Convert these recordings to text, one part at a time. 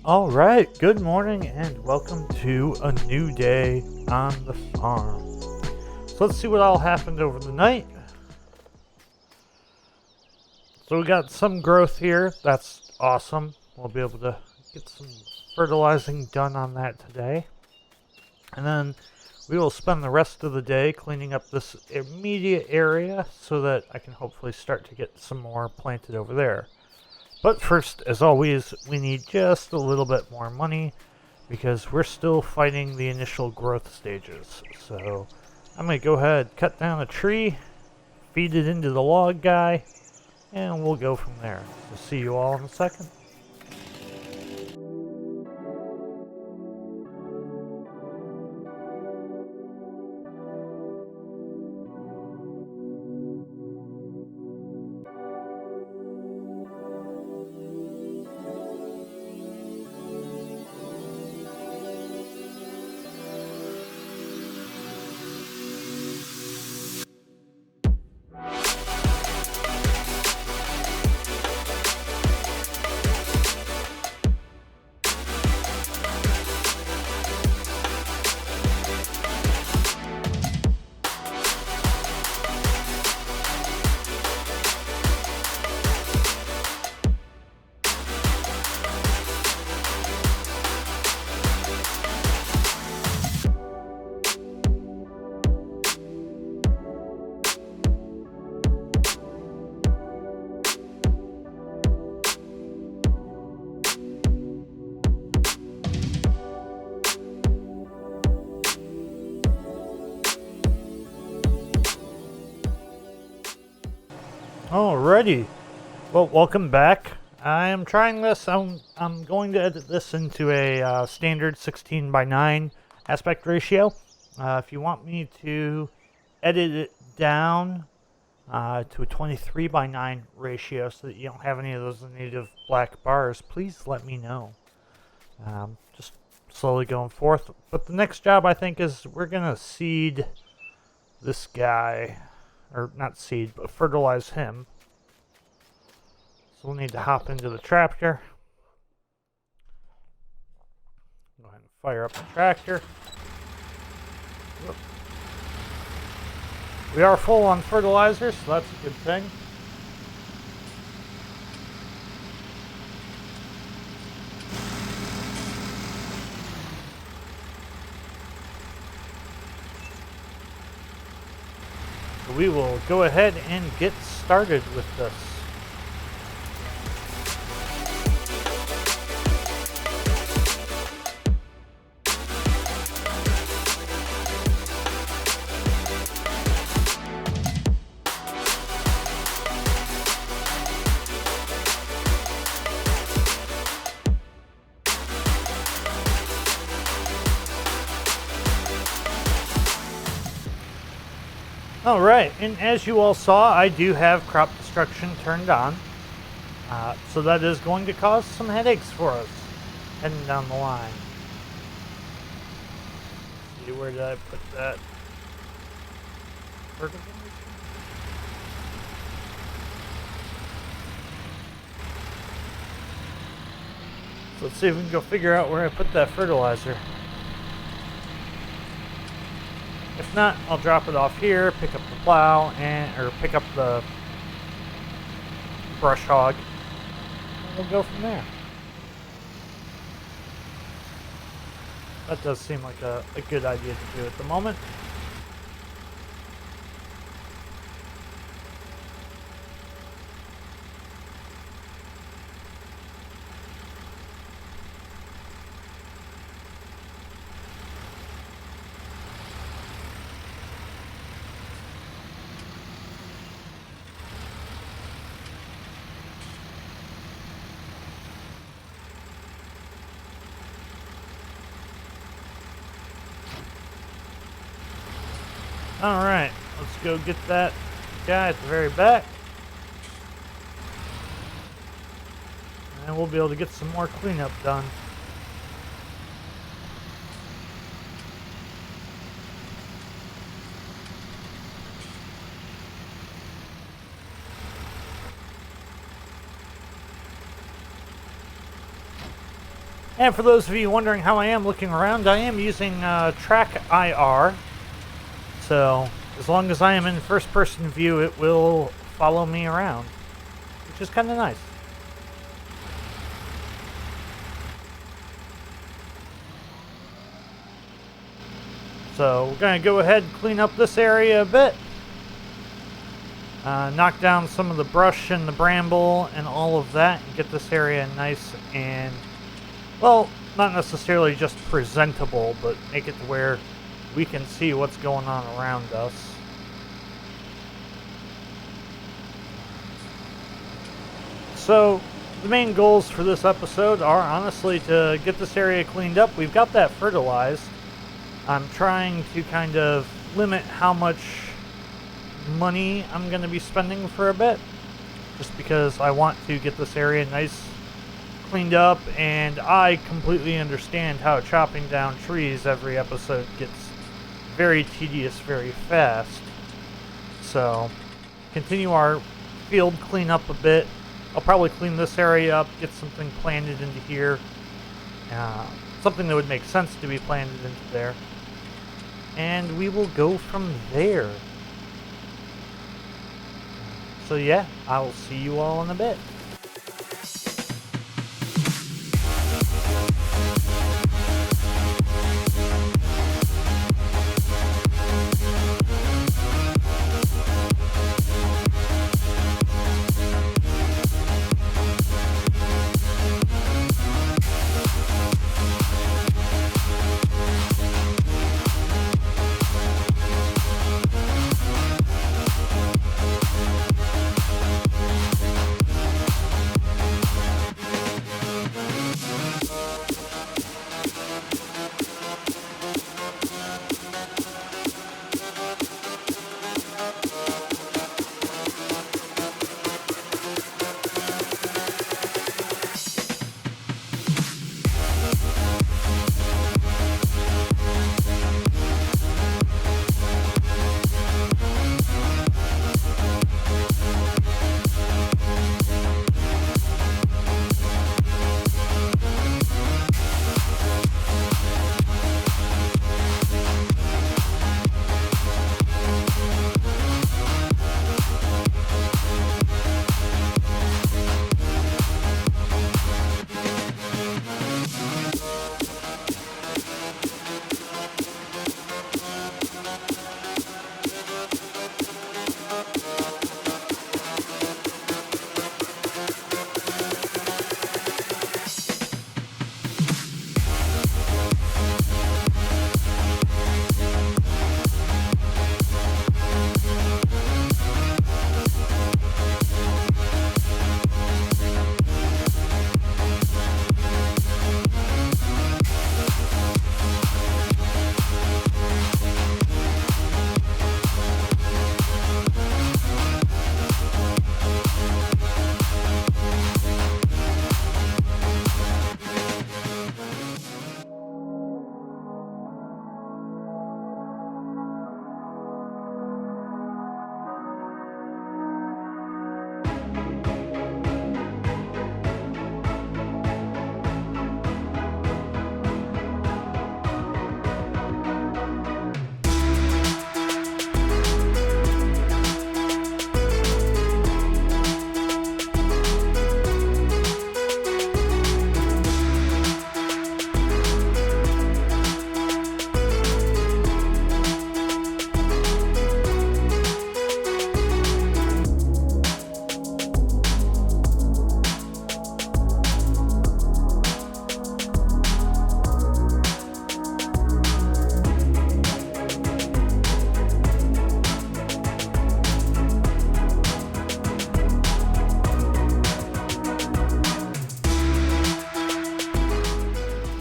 All right, good morning and welcome to a new day on the farm. So let's see what all happened over the night. So we got some growth here. That's awesome. We'll be able to get some fertilizing done on that today. And then we will spend the rest of the day cleaning up this immediate area so that I can hopefully start to get some more planted over there. But first, as always, we need just a little bit more money because we're still fighting the initial growth stages. So I'm going to go ahead, cut down a tree, feed it into the log guy, and we'll go from there. So see you all in a second. Alrighty. Well, welcome back. I am trying this. I'm going to edit this into a standard 16:9 aspect ratio. If you want me to edit it down to a 23:9 ratio so that you don't have any of those native black bars, please let me know. Just slowly going forth. But the next job I think is we're going to seed this guy. Or not seed, but fertilize him. So we'll need to hop into the tractor. Go ahead and fire up the tractor. Whoop. We are full on fertilizer, so that's a good thing. So we will go ahead and get started with this. Alright, and as you all saw, I do have crop destruction turned on. So that is going to cause some headaches for us heading down the line. Let's see, where did I put that? So let's see if we can go figure out where I put that fertilizer. If not, I'll drop it off here, pick up the plow, or pick up the brush hog, and we'll go from there. That does seem like a good idea to do at the moment. Alright, let's go get that guy at the very back. And we'll be able to get some more cleanup done. And for those of you wondering how I am looking around, I am using Track IR. So as long as I am in first person view, it will follow me around, which is kind of nice. So we're going to go ahead and clean up this area a bit. Knock down some of the brush and the bramble and all of that and get this area nice and, well, not necessarily just presentable, but make it to where we can see what's going on around us. So the main goals for this episode are honestly to get this area cleaned up. We've got that fertilized. I'm trying to kind of limit how much money I'm going to be spending for a bit, just because I want to get this area nice, cleaned up, and I completely understand how chopping down trees every episode gets very tedious very fast. So continue our field cleanup a bit. I'll probably clean this area up, get something planted into here, something that would make sense to be planted into there, and we will go from there. So yeah, I'll see you all in a bit.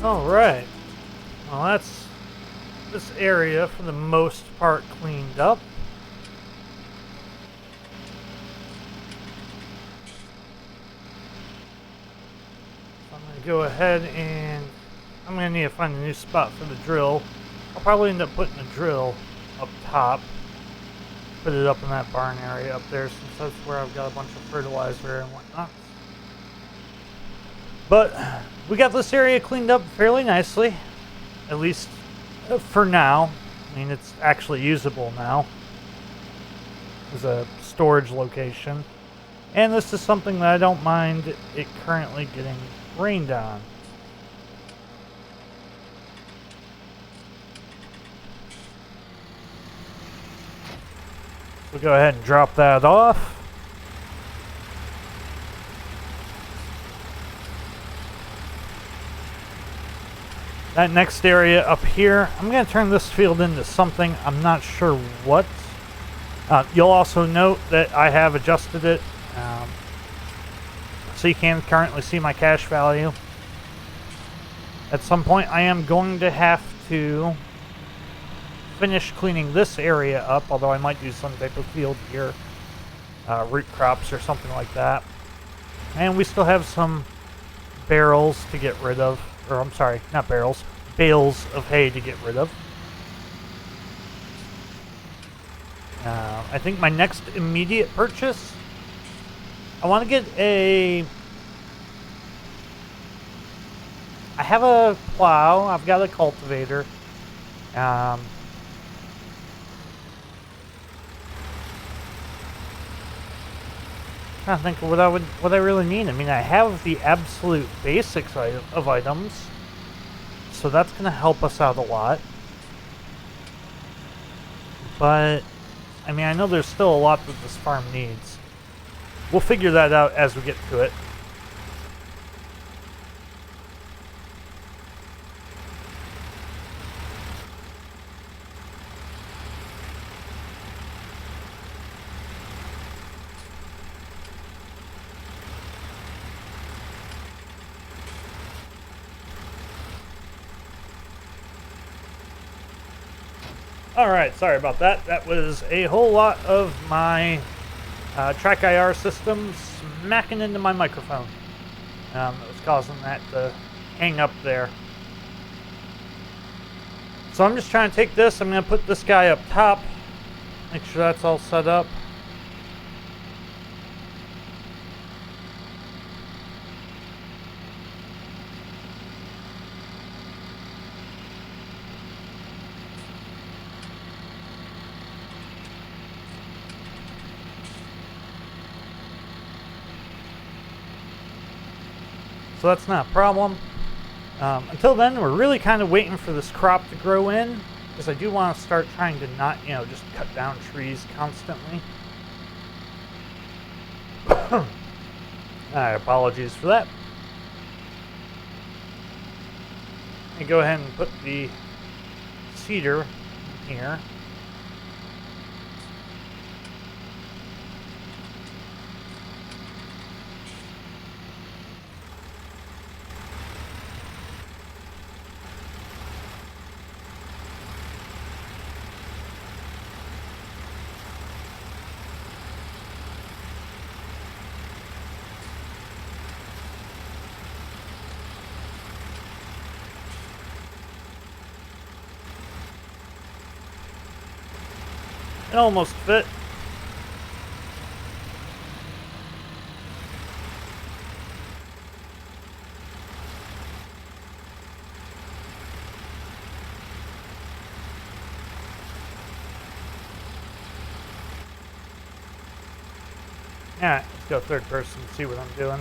Alright, well that's this area for the most part cleaned up. So I'm going to go ahead and I'm going to need to find a new spot for the drill. I'll probably end up putting the drill up top. Put it up in that barn area up there, since that's where I've got a bunch of fertilizer and whatnot. But we got this area cleaned up fairly nicely, at least for now. I mean, it's actually usable now as a storage location. And this is something that I don't mind it currently getting rained on. We'll go ahead and drop that off. That next area up here, I'm going to turn this field into something. I'm not sure what. You'll also note that I have adjusted it so you can currently see my cash value. At some point, I am going to have to finish cleaning this area up, although I might do some type of field here, root crops or something like that. And we still have some barrels to get rid of, or I'm sorry, not barrels, bales of hay to get rid of. I think my next immediate purchase, I want to get I have a plow, I've got a cultivator. Trying to think of what I really mean. I mean, I have the absolute basics of items, so that's going to help us out a lot. But I mean, I know there's still a lot that this farm needs. We'll figure that out as we get to it. Alright, sorry about that. That was a whole lot of my track IR system smacking into my microphone. It was causing that to hang up there. So I'm just trying to take this, I'm going to put this guy up top, make sure that's all set up. So that's not a problem. Until then, we're really kind of waiting for this crop to grow in, because I do want to start trying to not, just cut down trees constantly. Apologies for that. And go ahead and put the cedar here. It almost fit. Alright, let's go third person and see what I'm doing.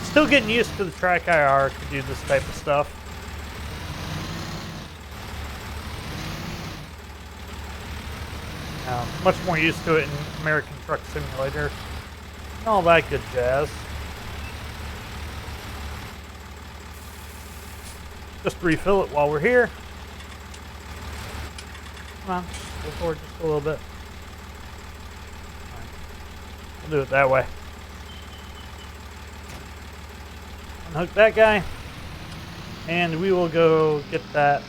Still getting used to the track IR to do this type of stuff. Much more used to it in American Truck Simulator and all that good jazz. Just refill it while we're here. Come on, go forward just a little bit. We'll do it that way. Unhook that guy, and we will go get that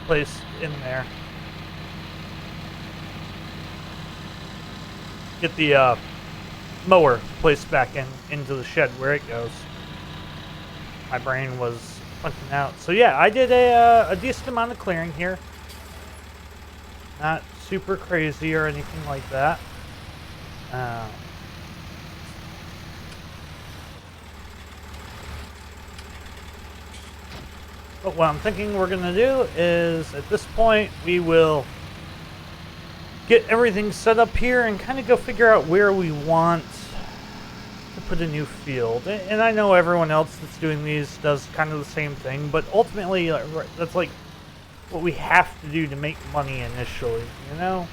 placed in there. Get the mower placed back into the shed where it goes. My brain was punching out. So yeah, I did a decent amount of clearing here. Not super crazy or anything like that. But what I'm thinking we're going to do is, at this point, we will get everything set up here and kind of go figure out where we want to put a new field. And I know everyone else that's doing these does kind of the same thing, but ultimately, that's like what we have to do to make money initially, you know?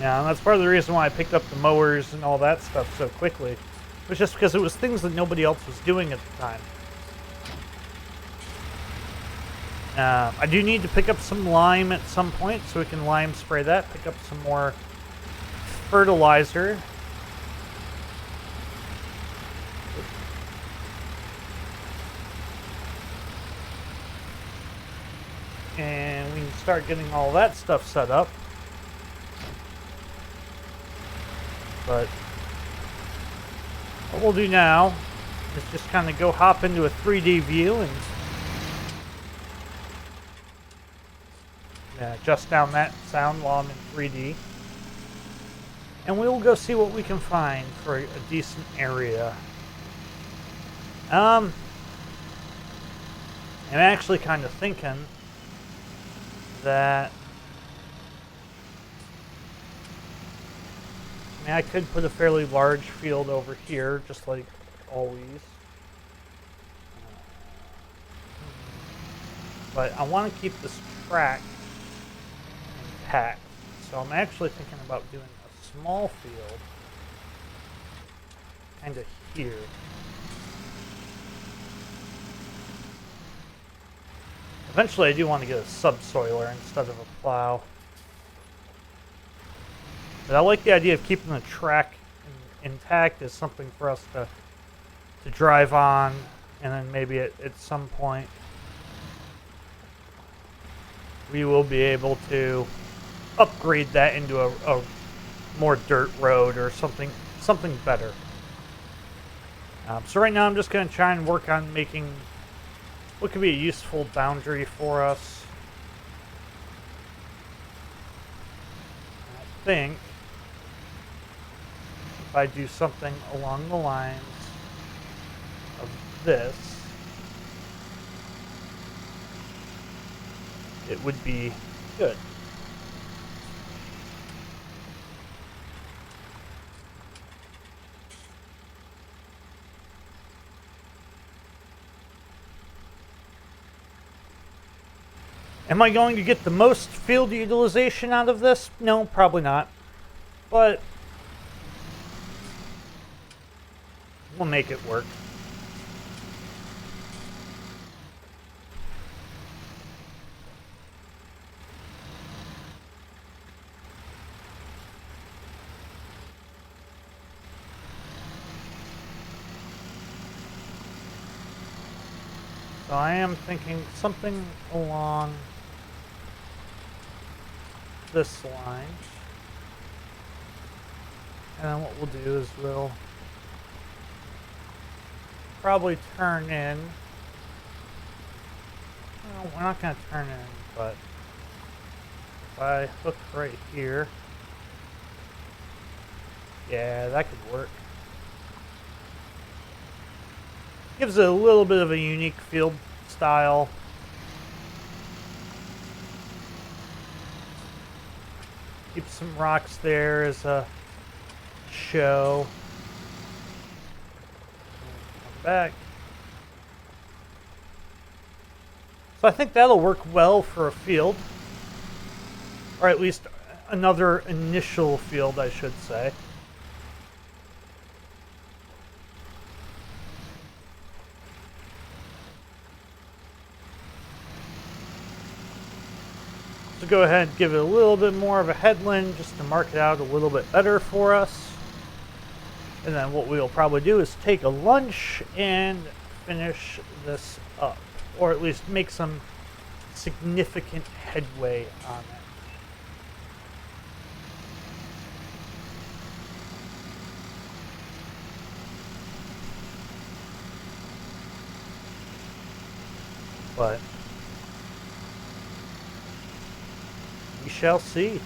Yeah, and that's part of the reason why I picked up the mowers and all that stuff so quickly. It was just because it was things that nobody else was doing at the time. I do need to pick up some lime at some point, so we can lime spray that. Pick up some more fertilizer. And we can start getting all that stuff set up. But what we'll do now is just kind of go hop into a 3D view and adjust down that sound while I'm in 3D. And we'll go see what we can find for a decent area. I'm actually kind of thinking that I could put a fairly large field over here, just like always. But I want to keep this track intact. So I'm actually thinking about doing a small field kind of here. Eventually I do want to get a subsoiler instead of a plow. But I like the idea of keeping the track intact as something for us to drive on, and then maybe at some point we will be able to upgrade that into a more dirt road or something better. So right now I'm just going to try and work on making what could be a useful boundary for us. I think if I do something along the lines of this, it would be good. Am I going to get the most field utilization out of this? No, probably not. But we'll make it work. So I am thinking something along this line. And then what we'll do is we'll probably turn in. Well, we're not going to turn in, but if I hook right here, yeah, that could work. Gives it a little bit of a unique field style. Keep some rocks there as a show. Come back. So I think that'll work well for a field. Or at least another initial field, I should say. So go ahead and give it a little bit more of a headland just to mark it out a little bit better for us. And then what we'll probably do is take a lunch and finish this up. Or at least make some significant headway on it. But we shall see.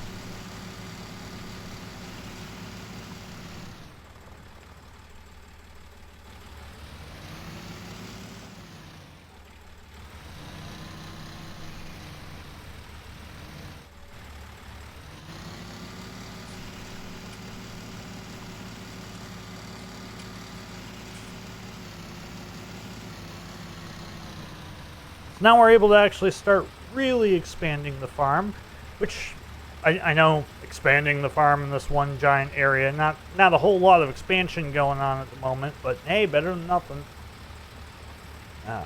So now we're able to actually start really expanding the farm, which I know expanding the farm in this one giant area, not a whole lot of expansion going on at the moment, but hey, better than nothing. Clean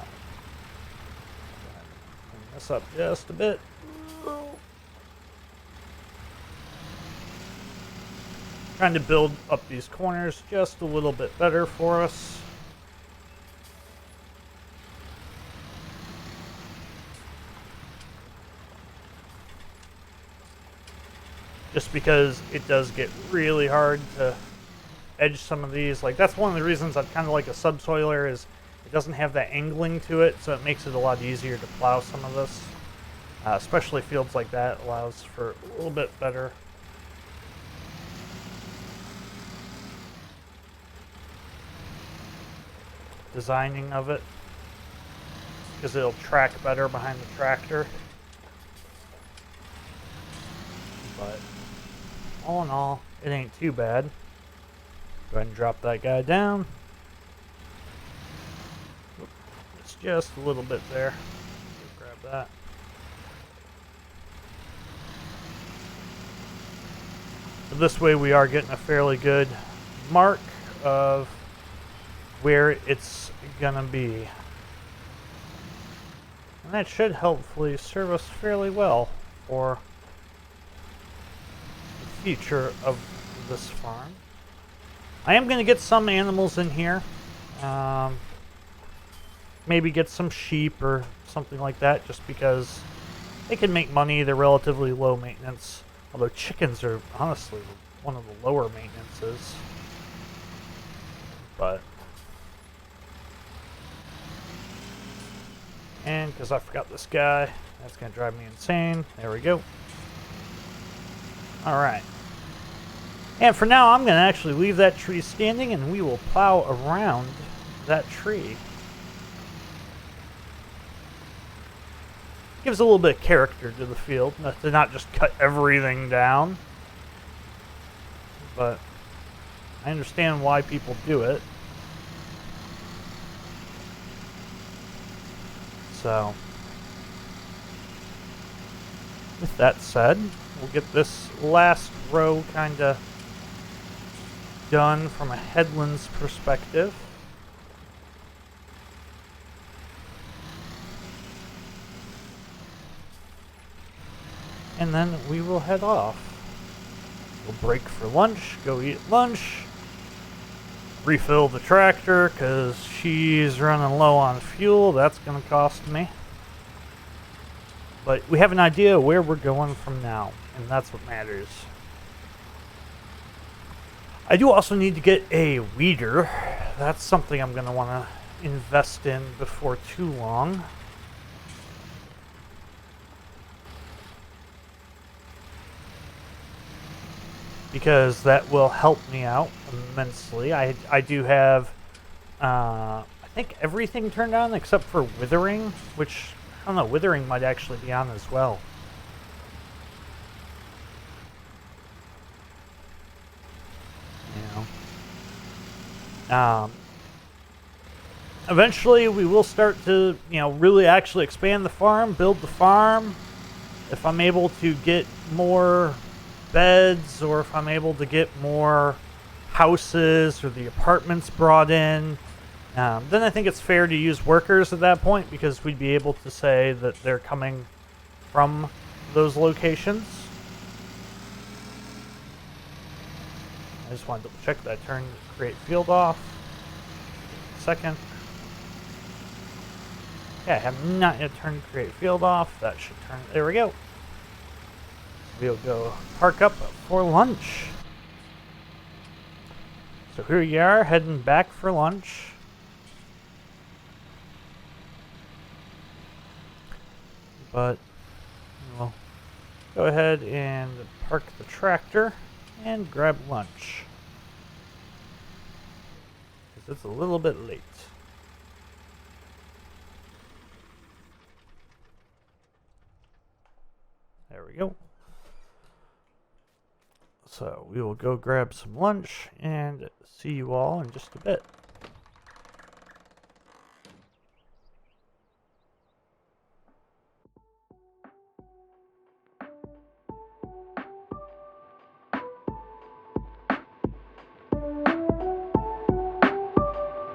this up just a bit. Trying to build up these corners just a little bit better for us. Just because it does get really hard to edge some of these. Like, that's one of the reasons I kind of like a subsoiler, is it doesn't have that angling to it, so it makes it a lot easier to plow some of this. Especially fields like that allows for a little bit better designing of it, because it'll track better behind the tractor. But all in all, it ain't too bad. Go ahead and drop that guy down. It's just a little bit there. Grab that. So this way we are getting a fairly good mark of where it's gonna be. And that should hopefully serve us fairly well for the future of this farm. I am gonna get some animals in here. Maybe get some sheep or something like that, just because they can make money. They're relatively low maintenance. Although chickens are honestly one of the lower maintenances. But and because I forgot this guy, that's going to drive me insane. There we go. Alright. And for now, I'm going to actually leave that tree standing, and we will plow around that tree. Gives a little bit of character to the field, to not just cut everything down. But I understand why people do it. So, with that said, we'll get this last row kind of done from a headlands perspective. And then we will head off. We'll break for lunch, go eat lunch, refill the tractor because she's running low on fuel. That's going to cost me. But we have an idea where we're going from now, and that's what matters. I do also need to get a weeder. That's something I'm going to want to invest in before too long. Because that will help me out immensely. I do have, I think everything turned on except for withering, which, I don't know, withering might actually be on as well. You know. Eventually we will start to, really actually expand the farm, build the farm. If I'm able to get more beds, or if I'm able to get more houses or the apartments brought in, then I think it's fair to use workers at that point, because we'd be able to say that they're coming from those locations. I just wanted to check that I turned create field off. Second. Yeah, I have not yet turned create field off. That should turn. There we go. We'll go park up for lunch. So here you are, heading back for lunch. But we'll go ahead and park the tractor and grab lunch, because it's a little bit late. There we go. So we will go grab some lunch and see you all in just a bit.